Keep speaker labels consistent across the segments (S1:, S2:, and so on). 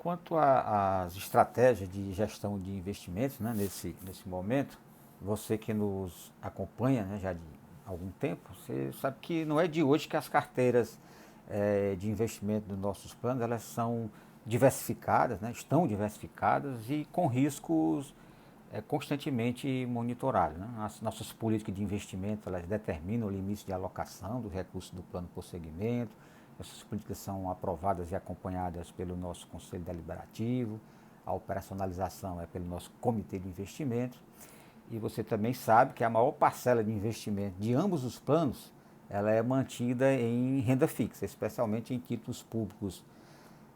S1: Quanto às estratégias de gestão de investimentos, né, nesse momento, você que nos acompanha, né, já de algum tempo, você sabe que não é de hoje que as carteiras de investimento dos nossos planos elas são diversificadas, né, estão diversificadas e com riscos constantemente monitorados. Né? As nossas políticas de investimento elas determinam o limite de alocação dos recursos do plano por segmento. Essas políticas são aprovadas e acompanhadas pelo nosso Conselho Deliberativo. A operacionalização é pelo nosso Comitê de Investimentos. E você também sabe que a maior parcela de investimento de ambos os planos ela é mantida em renda fixa, especialmente em títulos públicos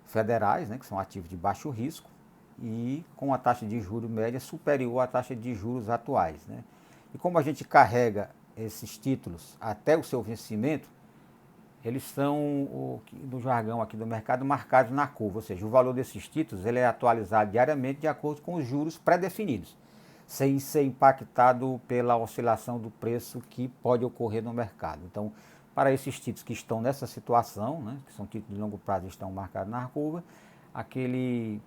S1: federais, né, que são ativos de baixo risco, e com a taxa de juros média superior à taxa de juros atuais. Né? E como a gente carrega esses títulos até o seu vencimento, eles são, no jargão aqui do mercado, marcados na curva, ou seja, o valor desses títulos ele é atualizado diariamente de acordo com os juros pré-definidos, sem ser impactado pela oscilação do preço que pode ocorrer no mercado. Então, para esses títulos que estão nessa situação, né, que são títulos de longo prazo e estão marcados na curva, aquele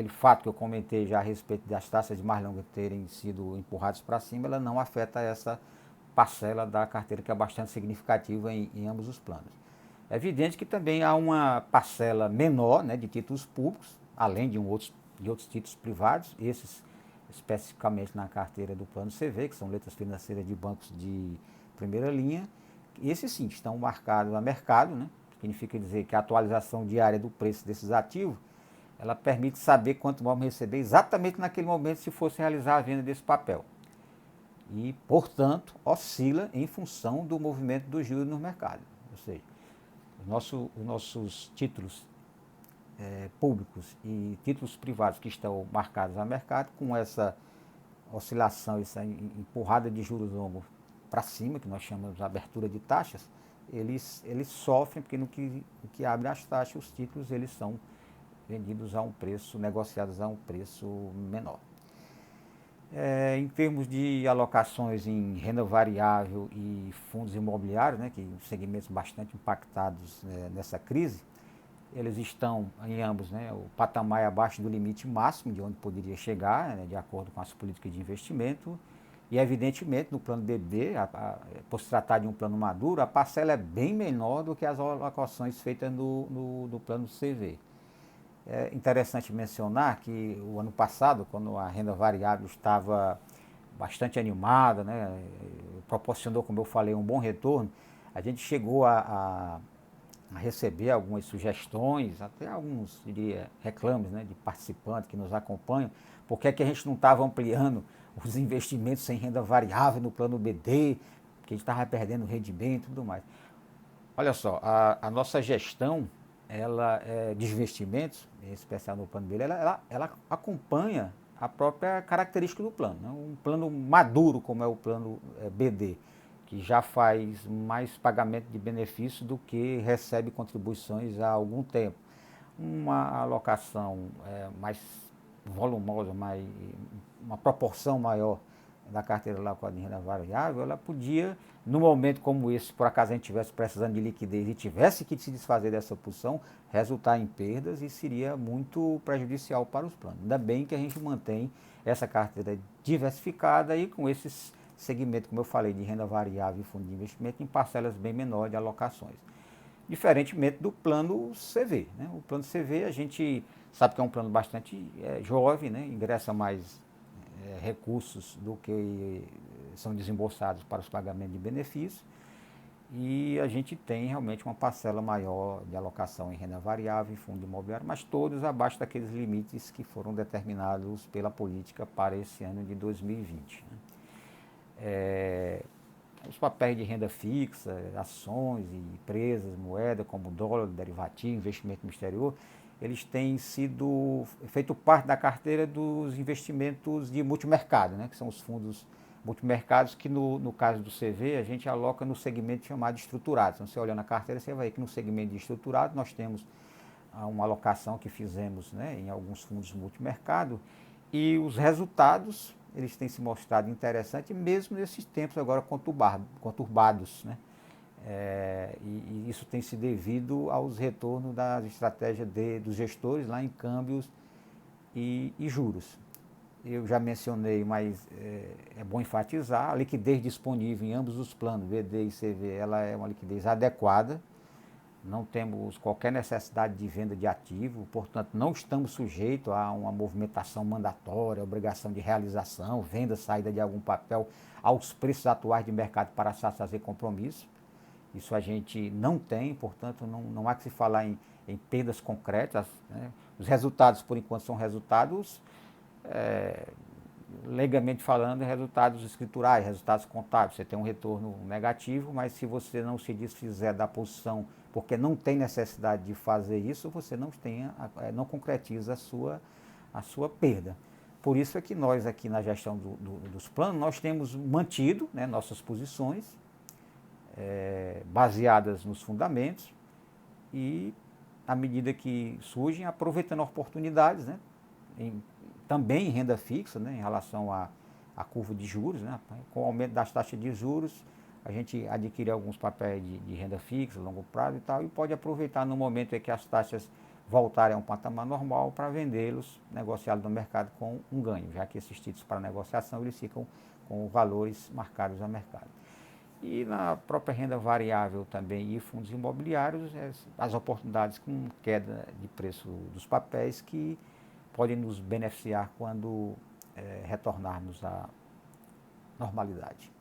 S1: fato que eu comentei já a respeito das taxas de mais longa terem sido empurradas para cima, ela não afeta essa parcela da carteira que é bastante significativa em ambos os planos. É evidente que também há uma parcela menor, né, de títulos públicos, além de outros títulos privados, esses especificamente na carteira do plano CV, que são letras financeiras de bancos de primeira linha. Esses sim estão marcados a mercado, né? Significa dizer que a atualização diária do preço desses ativos ela permite saber quanto vamos receber exatamente naquele momento se fosse realizar a venda desse papel. E, portanto, oscila em função do movimento dos juros no mercado. Ou seja, os nossos títulos públicos e títulos privados que estão marcados a mercado, com essa oscilação, essa empurrada de juros longos para cima, que nós chamamos de abertura de taxas, eles sofrem, porque no que abre as taxas, os títulos eles são vendidos a um preço, negociados a um preço menor. Em termos de alocações em renda variável e fundos imobiliários, né, que são segmentos bastante impactados nessa crise, eles estão em ambos, né, o patamar é abaixo do limite máximo de onde poderia chegar, né, de acordo com as políticas de investimento. E evidentemente no plano BB, por se tratar de um plano maduro, a parcela é bem menor do que as alocações feitas no plano CV. É interessante mencionar que o ano passado, quando a renda variável estava bastante animada, né, proporcionou, como eu falei, um bom retorno, a gente chegou a receber algumas sugestões, até alguns, diria, reclames, né, de participantes que nos acompanham, por que é que a gente não estava ampliando os investimentos em renda variável no plano BD, porque a gente estava perdendo rendimento e tudo mais. Olha só, a nossa gestão ela de investimentos, em especial no plano dele, ela acompanha a própria característica do plano. Né? Um plano maduro, como é o plano BD, que já faz mais pagamento de benefício do que recebe contribuições há algum tempo. Uma alocação mais volumosa, uma proporção maior da carteira lá com a de renda variável, ela podia, num momento como esse, por acaso a gente estivesse precisando de liquidez e tivesse que se desfazer dessa posição, resultar em perdas e seria muito prejudicial para os planos. Ainda bem que a gente mantém essa carteira diversificada e com esses segmentos, como eu falei, de renda variável e fundo de investimento em parcelas bem menores de alocações. Diferentemente do plano CV. Né? O plano CV a gente sabe que é um plano bastante jovem, né? Ingressa mais recursos do que são desembolsados para os pagamentos de benefícios e a gente tem realmente uma parcela maior de alocação em renda variável, em fundo imobiliário, mas todos abaixo daqueles limites que foram determinados pela política para esse ano de 2020. Né? Os papéis de renda fixa, ações e empresas, moeda como dólar, derivativo, investimento no exterior, eles têm sido feito parte da carteira dos investimentos de multimercado, né, que são os fundos multimercados que no caso do CV a gente aloca no segmento chamado estruturado. Então você olha na carteira, você vai ver que no segmento de estruturado nós temos uma alocação que fizemos, né, em alguns fundos multimercado e os resultados eles têm se mostrado interessantes mesmo nesses tempos agora conturbados, né? E isso tem se devido aos retornos das estratégias dos gestores lá em câmbios e juros. Eu já mencionei, mas é bom enfatizar, a liquidez disponível em ambos os planos, VD e CV, ela é uma liquidez adequada, não temos qualquer necessidade de venda de ativo, portanto não estamos sujeitos a uma movimentação mandatória, obrigação de realização, venda, saída de algum papel aos preços atuais de mercado para satisfazer compromisso. Isso a gente não tem, portanto não há que se falar em perdas concretas, né? Os resultados, por enquanto, são resultados legalmente falando, resultados escriturais, resultados contábeis. Você tem um retorno negativo, mas se você não se desfizer da posição, porque não tem necessidade de fazer isso, você não concretiza a sua perda. Por isso é que nós aqui na gestão dos planos, nós temos mantido, né, nossas posições baseadas nos fundamentos e, à medida que surgem, aproveitando oportunidades, né, também em renda fixa, né, em relação à curva de juros, né, com o aumento das taxas de juros, a gente adquire alguns papéis de renda fixa, longo prazo e tal, e pode aproveitar no momento em que as taxas voltarem a um patamar normal para vendê-los, negociá-los no mercado com um ganho, já que esses títulos para negociação eles ficam com valores marcados a mercado. E na própria renda variável também e fundos imobiliários, as oportunidades com queda de preço dos papéis que podem nos beneficiar quando retornarmos à normalidade.